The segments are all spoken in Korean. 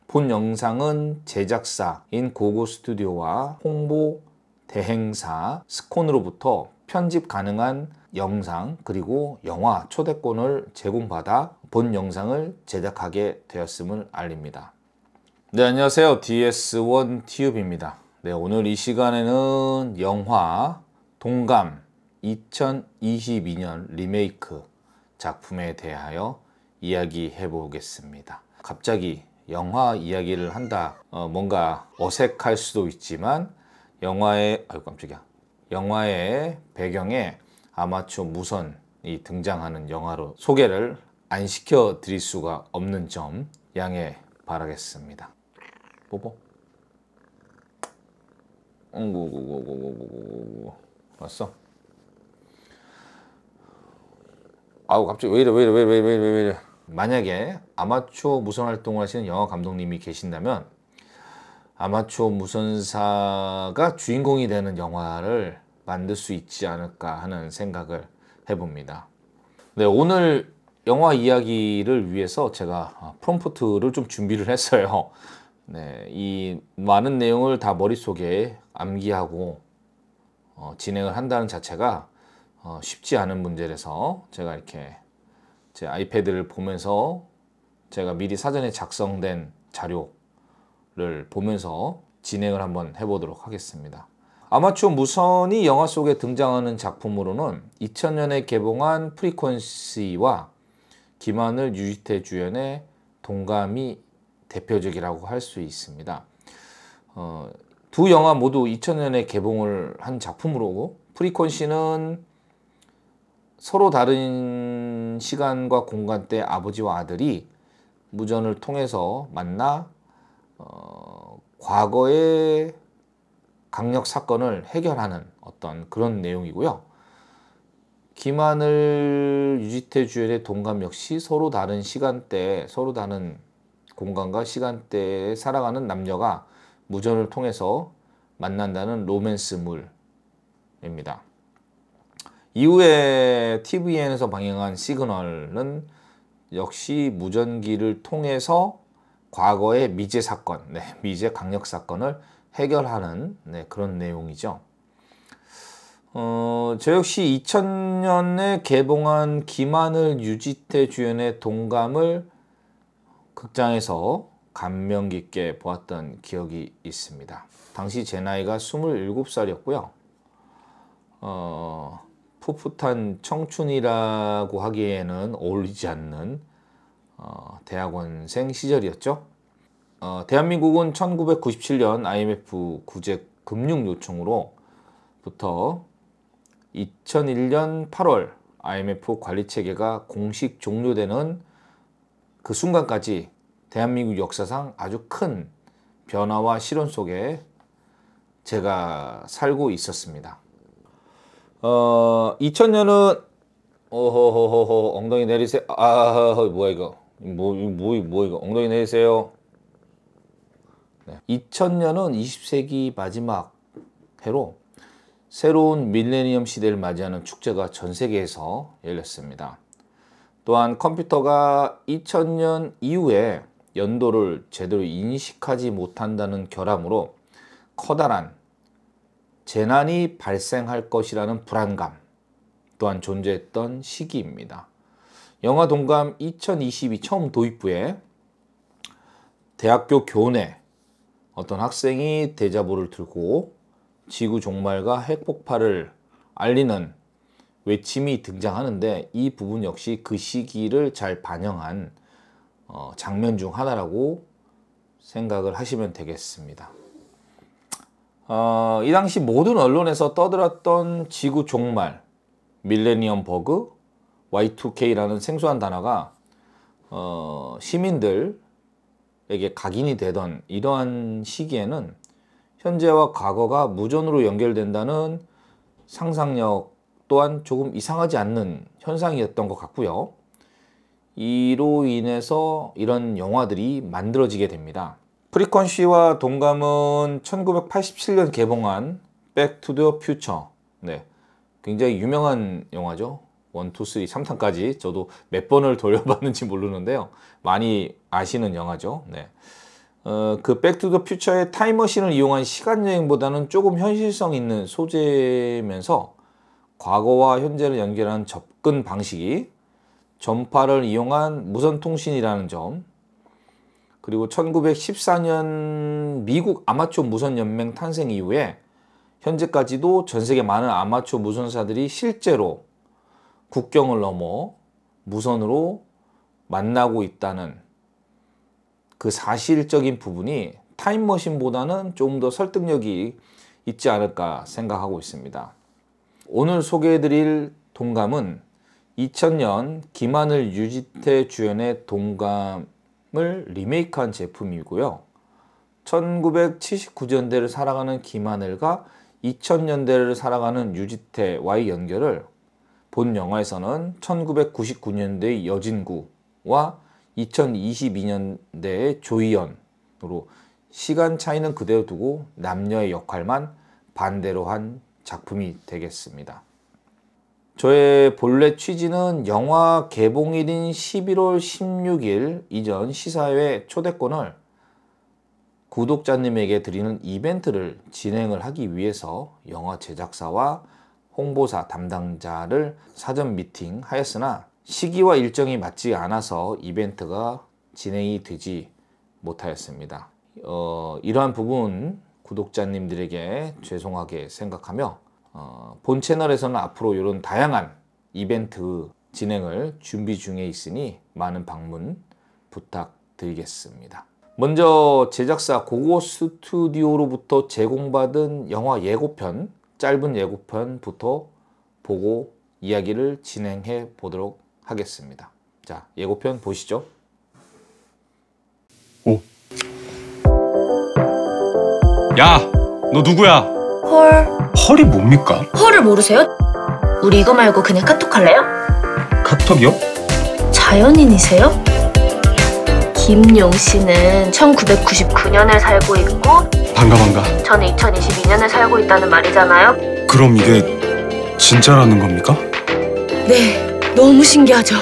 본 영상은 제작사인 고고스튜디오와 홍보 대행사 스콘으로부터 편집 가능한 영상 그리고 영화 초대권을 제공받아 본 영상을 제작하게 되었음을 알립니다. 네, 안녕하세요. DS1 튜브입니다. 네, 오늘 이 시간에는 영화 동감 2022년 리메이크 작품에 대하여 이야기해 보겠습니다. 갑자기 영화 이야기를 한다 뭔가 어색할 수도 있지만 영화의 배경에 아마추어 무선이 등장하는 영화로 소개를 안 시켜 드릴 수가 없는 점 양해 바라겠습니다. 뽀뽀. 왔어? 아우, 갑자기 왜 이래. 만약에 아마추어 무선 활동을 하시는 영화 감독님이 계신다면 아마추어 무선사가 주인공이 되는 영화를 만들 수 있지 않을까 하는 생각을 해봅니다. 네, 오늘 영화 이야기를 위해서 제가 프롬프트를 좀 준비를 했어요. 네, 이 많은 내용을 다 머릿속에 암기하고 진행을 한다는 자체가 쉽지 않은 문제라서 제가 이렇게 제 아이패드를 보면서 제가 미리 사전에 작성된 자료를 보면서 진행을 한번 해보도록 하겠습니다. 아마추어 무선이 영화 속에 등장하는 작품으로는 2000년에 개봉한 프리퀀시와 김하늘, 유지태 주연의 동감이 대표적이라고 할 수 있습니다. 두 영화 모두 2000년에 개봉을 한 작품으로 프리퀀시는 서로 다른 시간과 공간대 아버지와 아들이 무전을 통해서 만나 과거의 강력 사건을 해결하는 어떤 그런 내용이고요. 김하늘, 유지태 주연의 동감 역시 서로 다른 시간대, 서로 다른 공간과 시간대에 살아가는 남녀가 무전을 통해서 만난다는 로맨스물입니다. 이후에 TVN에서 방영한 시그널은 역시 무전기를 통해서 과거의 미제 사건, 미제 강력 사건을 해결하는 그런 내용이죠. 저 역시 2000년에 개봉한 김하늘, 유지태 주연의 동감을 극장에서 감명 깊게 보았던 기억이 있습니다. 당시 제 나이가 27살이었고요. 풋풋한 청춘이라고 하기에는 어울리지 않는 대학원생 시절이었죠. 대한민국은 1997년 IMF 구제 금융 요청으로부터 2001년 8월 IMF 관리 체계가 공식 종료되는 그 순간까지 대한민국 역사상 아주 큰 변화와 실현 속에 제가 살고 있었습니다. 2000년은 엉덩이 내리세요. 뭐야 이거? 뭐 이거? 엉덩이 내리세요. 네. 2000년은 20세기 마지막 해로 새로운 밀레니엄 시대를 맞이하는 축제가 전 세계에서 열렸습니다. 또한 컴퓨터가 2000년 이후에 연도를 제대로 인식하지 못한다는 결함으로 커다란 재난이 발생할 것이라는 불안감 또한 존재했던 시기입니다. 영화 동감 2022 처음 도입부에 대학교 교내 어떤 학생이 대자보를 들고 지구 종말과 핵폭발을 알리는 외침이 등장하는데 이 부분 역시 그 시기를 잘 반영한 장면 중 하나라고 생각을 하시면 되겠습니다. 이 당시 모든 언론에서 떠들었던 지구 종말, 밀레니엄 버그, Y2K라는 생소한 단어가 시민들에게 각인이 되던 이러한 시기에는 현재와 과거가 무전으로 연결된다는 상상력 또한 조금 이상하지 않는 현상이었던 것 같고요. 이로 인해서 이런 영화들이 만들어지게 됩니다. 프리퀀시와 동감은 1987년 개봉한 백 투 더 퓨처, 굉장히 유명한 영화죠. 1, 2, 3, 3탄까지 저도 몇 번을 돌려봤는지 모르는데요. 많이 아시는 영화죠. 그 백투더퓨처의 타임머신을 이용한 시간여행보다는 조금 현실성 있는 소재면서 과거와 현재를 연결하는 접근 방식이 전파를 이용한 무선통신이라는 점, 그리고 1914년 미국 아마추어 무선연맹 탄생 이후에 현재까지도 전 세계 많은 아마추어 무선사들이 실제로 국경을 넘어 무선으로 만나고 있다는 그 사실적인 부분이 타임머신보다는 조금 더 설득력이 있지 않을까 생각하고 있습니다. 오늘 소개해드릴 동감은 2000년 김하늘 유지태 주연의 동감을 리메이크한 제품이고요. 1979년대를 살아가는 김하늘과 2000년대를 살아가는 유지태와의 연결을 본 영화에서는 1999년대의 여진구와 2022년대의 조이연으로 시간 차이는 그대로 두고 남녀의 역할만 반대로 한 작품이 되겠습니다. 저의 본래 취지는 영화 개봉일인 11월 16일 이전 시사회 초대권을 구독자님에게 드리는 이벤트를 진행을 하기 위해서 영화 제작사와 홍보사 담당자를 사전 미팅 하였으나 시기와 일정이 맞지 않아서 이벤트가 진행이 되지 못하였습니다. 이러한 부분 구독자님들에게 죄송하게 생각하며 본 채널에서는 앞으로 이런 다양한 이벤트 진행을 준비 중에 있으니 많은 방문 부탁드리겠습니다. 먼저 제작사 고고 스튜디오로부터 제공받은 영화 예고편, 짧은 예고편부터 보고 이야기를 진행해 보도록 하겠습니다. 자, 예고편 보시죠. 오. 야, 너 누구야? 헐. 헐이 뭡니까? 헐을 모르세요? 우리 이거 말고 그냥 카톡 할래요? 카톡이요? 자연인이세요? 김용 씨는 1999년을 살고 있고 반가. 저는 2022년을 살고 있다는 말이잖아요. 그럼 이게 진짜라는 겁니까? 네, 너무 신기하죠?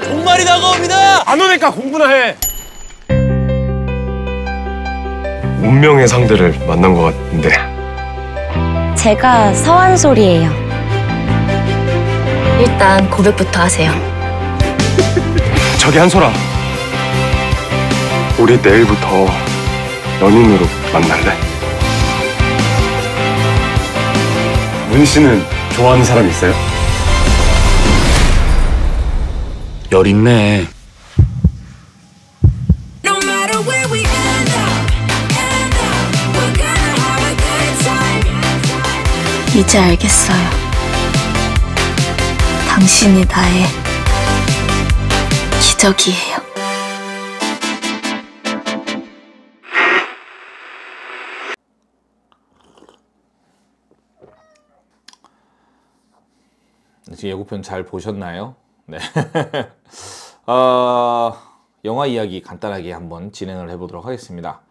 종말이 다가옵니다. 안 오니까 공부나 해. 운명의 상대를 만난 것 같은데. 제가 서한솔이에요. 일단 고백부터 하세요. 저기 한솔아, 우리 내일부터 연인으로 만날래? 문 씨는 좋아하는 사람 있어요? 열 있네. 이제 알겠어요. 당신이 나의 기적이에요. 지금 예고편 잘 보셨나요? 네. 영화 이야기 간단하게 한번 진행을 해보도록 하겠습니다.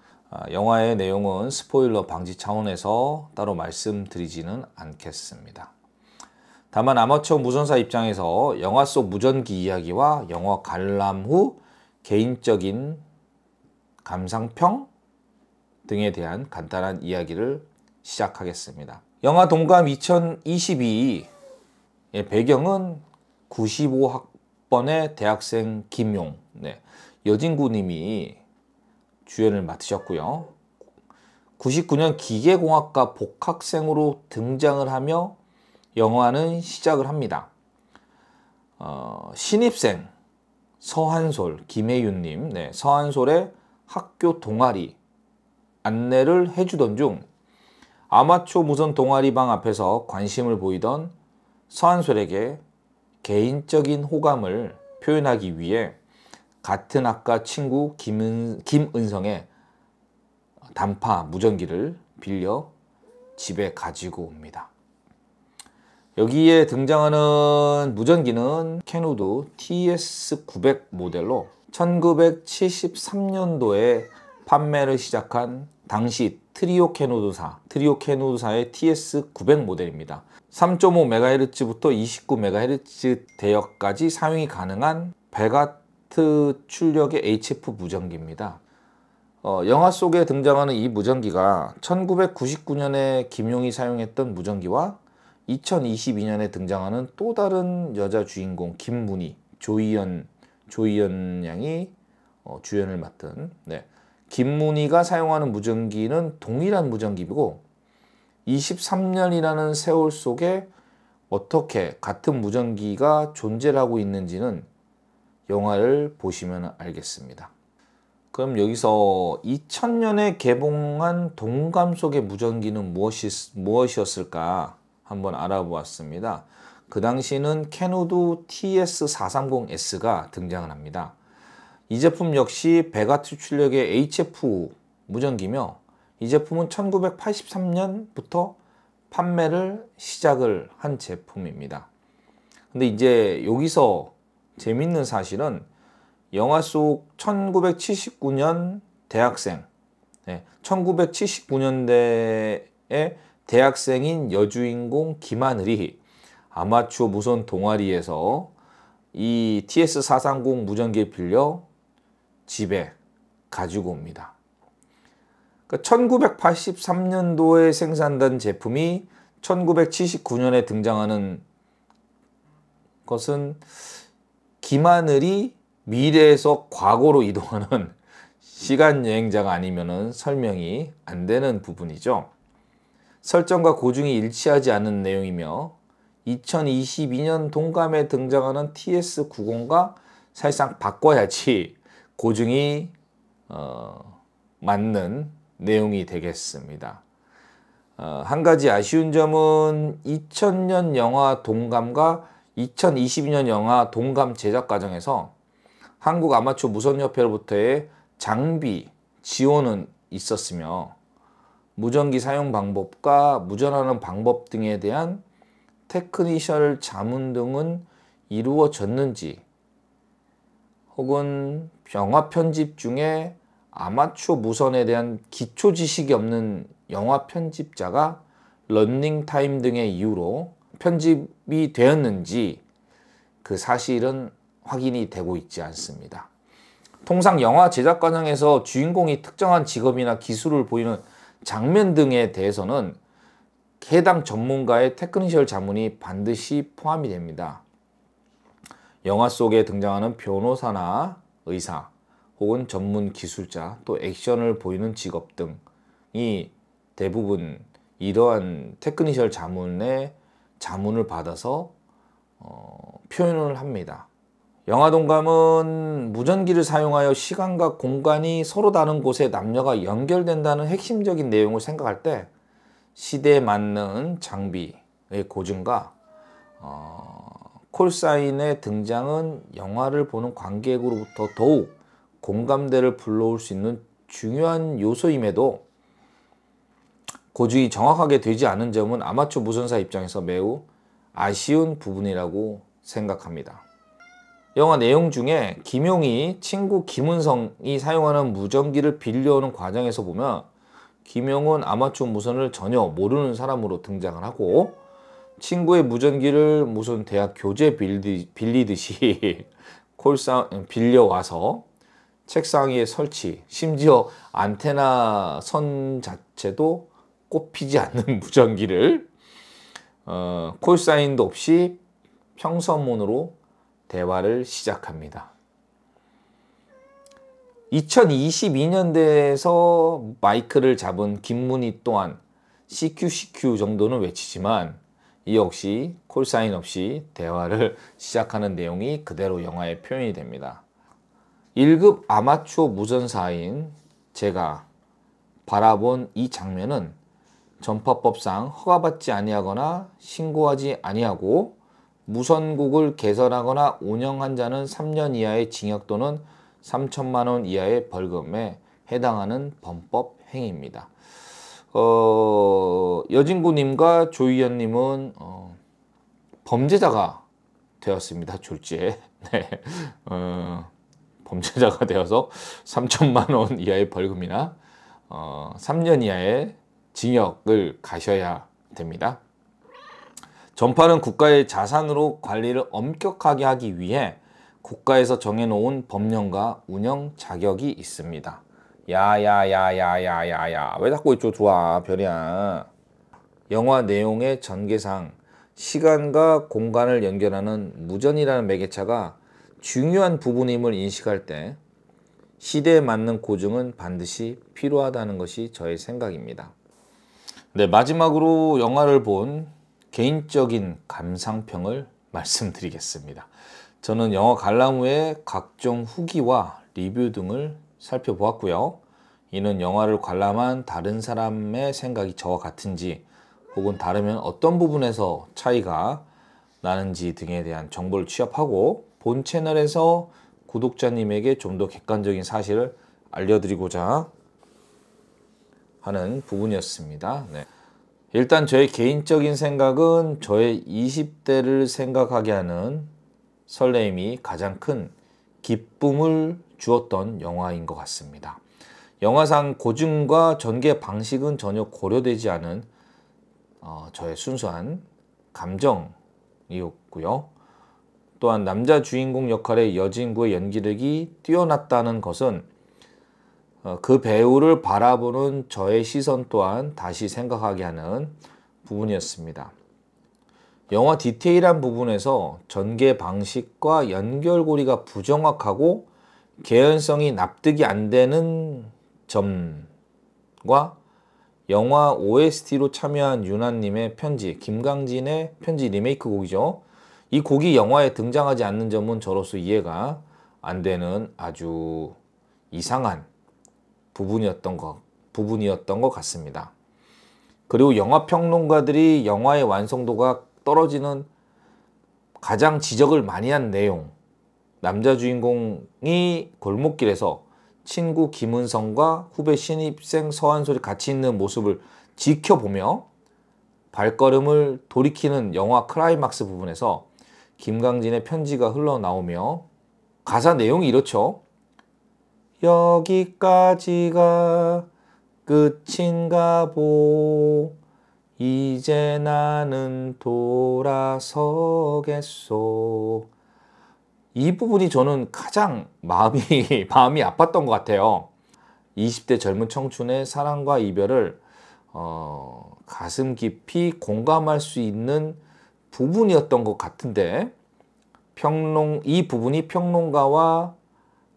영화의 내용은 스포일러 방지 차원에서 따로 말씀드리지는 않겠습니다. 다만 아마추어 무전사 입장에서 영화 속 무전기 이야기와 영화 관람 후 개인적인 감상평 등에 대한 간단한 이야기를 시작하겠습니다. 영화 동감 2022의 배경은 95학번의 대학생 김용, 여진구 님이 주연을 맡으셨고요. 99년 기계공학과 복학생으로 등장을 하며 영화는 시작을 합니다. 신입생 서한솔, 김혜윤님, 서한솔의 학교 동아리 안내를 해주던 중 아마추어 무선 동아리방 앞에서 관심을 보이던 서한솔에게 개인적인 호감을 표현하기 위해 같은 학과 친구 김은성의 단파 무전기를 빌려 집에 가지고 옵니다. 여기에 등장하는 무전기는 캐노드 TS900 모델로 1973년도에 판매를 시작한 당시 트리오 캐노드사의 TS900 모델입니다. 3.5MHz부터 29MHz 대역까지 사용이 가능한 100W 출력의 HF 무전기입니다. 영화 속에 등장하는 이 무전기가 1999년에 김용이 사용했던 무전기와 2022년에 등장하는 또 다른 여자 주인공 김문희, 조이연 양이 주연을 맡은 김문희가 사용하는 무전기는 동일한 무전기이고 23년이라는 세월 속에 어떻게 같은 무전기가 존재를 하고 있는지는 영화를 보시면 알겠습니다. 그럼 여기서 2000년에 개봉한 동감 속의 무전기는 무엇이었을까 한번 알아보았습니다. 그 당시는 캐노드 TS430S가 등장을 합니다. 이 제품 역시 100W 출력의 HF 무전기며 이 제품은 1983년부터 판매를 시작을 한 제품입니다. 근데 이제 여기서 재밌는 사실은 영화 속 1979년 대학생, 1979년대의 대학생인 여주인공 김하늘이 아마추어 무선 동아리에서 이 TS430 무전기를 빌려 집에 가지고 옵니다. 그러니까 1983년도에 생산된 제품이 1979년에 등장하는 것은 김하늘이 미래에서 과거로 이동하는 시간 여행자가 아니면은 설명이 안 되는 부분이죠. 설정과 고증이 일치하지 않는 내용이며 2022년 동감에 등장하는 TS90과 사실상 바꿔야지 고증이 맞는 내용이 되겠습니다. 한 가지 아쉬운 점은 2000년 영화 동감과 2022년 영화 동감 제작 과정에서 한국 아마추어 무선협회로부터의 장비 지원은 있었으며 무전기 사용 방법과 무전하는 방법 등에 대한 테크니셜 자문 등은 이루어졌는지 혹은 영화 편집 중에 아마추어 무선에 대한 기초 지식이 없는 영화 편집자가 러닝타임 등의 이유로 편집이 되었는지 그 사실은 확인이 되고 있지 않습니다. 통상 영화 제작 과정에서 주인공이 특정한 직업이나 기술을 보이는 장면 등에 대해서는 해당 전문가의 테크니셜 자문이 반드시 포함이 됩니다. 영화 속에 등장하는 변호사나 의사 혹은 전문 기술자 또 액션을 보이는 직업 등이 대부분 이러한 테크니셜 자문을 받아서 표현을 합니다. 영화 동감은 무전기를 사용하여 시간과 공간이 서로 다른 곳에 남녀가 연결된다는 핵심적인 내용을 생각할 때 시대에 맞는 장비의 고증과 콜사인의 등장은 영화를 보는 관객으로부터 더욱 공감대를 불러올 수 있는 중요한 요소임에도 고증이 정확하게 되지 않은 점은 아마추어 무선사 입장에서 매우 아쉬운 부분이라고 생각합니다. 영화 내용 중에 김용이 친구 김은성이 사용하는 무전기를 빌려오는 과정에서 보면 김용은 아마추어 무선을 전혀 모르는 사람으로 등장을 하고 친구의 무전기를 무슨 대학 교재 빌리듯이 빌려와서 책상 위에 설치, 심지어 안테나 선 자체도 꼽히지 않는 무전기를 콜사인도 없이 평서문으로 대화를 시작합니다. 2022년대에서 마이크를 잡은 김문희 또한 CQ 정도는 외치지만 이 역시 콜사인 없이 대화를 시작하는 내용이 그대로 영화에 표현이 됩니다. 1급 아마추어 무전사인 제가 바라본 이 장면은 전파법상 허가받지 아니하거나 신고하지 아니하고 무선국을 개설하거나 운영한 자는 3년 이하의 징역 또는 3천만 원 이하의 벌금에 해당하는 범법 행위입니다. 여진구님과 조희연님은 범죄자가 되었습니다. 졸지에 범죄자가 되어서 3천만 원 이하의 벌금이나 3년 이하의 징역을 가셔야 됩니다. 전파는 국가의 자산으로 관리를 엄격하게 하기 위해 국가에서 정해놓은 법령과 운영 자격이 있습니다. 야야야야야야야 왜 자꾸 이쪽 들어와 별이야. 영화 내용의 전개상 시간과 공간을 연결하는 무전이라는 매개차가 중요한 부분임을 인식할 때 시대에 맞는 고증은 반드시 필요하다는 것이 저의 생각입니다. 네, 마지막으로 영화를 본 개인적인 감상평을 말씀드리겠습니다. 저는 영화 관람 후에 각종 후기와 리뷰 등을 살펴보았고요. 이는 영화를 관람한 다른 사람의 생각이 저와 같은지 혹은 다르면 어떤 부분에서 차이가 나는지 등에 대한 정보를 취합하고 본 채널에서 구독자님에게 좀 더 객관적인 사실을 알려드리고자 하는 부분이었습니다. 네. 일단 저의 개인적인 생각은 저의 20대를 생각하게 하는 설레임이 가장 큰 기쁨을 주었던 영화인 것 같습니다. 영화상 고증과 전개 방식은 전혀 고려되지 않은 저의 순수한 감정이었고요. 또한 남자 주인공 역할의 여진구의 연기력이 뛰어났다는 것은 그 배우를 바라보는 저의 시선 또한 다시 생각하게 하는 부분이었습니다. 영화 디테일한 부분에서 전개 방식과 연결고리가 부정확하고 개연성이 납득이 안 되는 점과 영화 OST로 참여한 유나님의 편지, 김강진의 편지 리메이크 곡이죠. 이 곡이 영화에 등장하지 않는 점은 저로서 이해가 안 되는 아주 이상한 부분이었던 것 같습니다. 그리고 영화 평론가들이 영화의 완성도가 떨어지는 가장 지적을 많이 한 내용, 남자 주인공이 골목길에서 친구 김은성과 후배 신입생 서한솔이 같이 있는 모습을 지켜보며 발걸음을 돌이키는 영화 클라이막스 부분에서 김강진의 편지가 흘러나오며 가사 내용이 이렇죠. 여기까지가 끝인가 보 이제 나는 돌아서겠소. 이 부분이 저는 가장 마음이 아팠던 것 같아요. 20대 젊은 청춘의 사랑과 이별을 가슴 깊이 공감할 수 있는 부분이었던 것 같은데 이 부분이 평론가와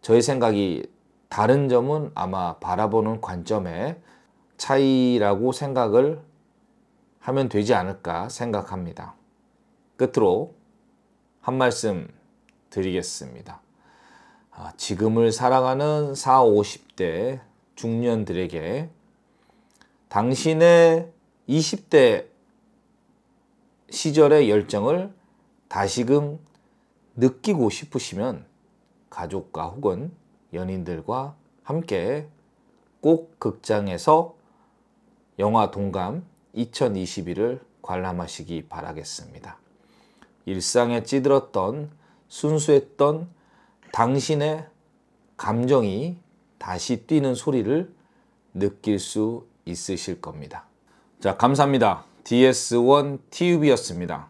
저의 생각이 다른 점은 아마 바라보는 관점의 차이라고 생각을 하면 되지 않을까 생각합니다. 끝으로 한 말씀 드리겠습니다. 지금을 살아가는 40, 50대 중년들에게 당신의 20대 시절의 열정을 다시금 느끼고 싶으시면 가족과 혹은 연인들과 함께 꼭 극장에서 영화 동감 2021을 관람하시기 바라겠습니다. 일상에 찌들었던 순수했던 당신의 감정이 다시 뛰는 소리를 느낄 수 있으실 겁니다. 자, 감사합니다. DS1TV였습니다.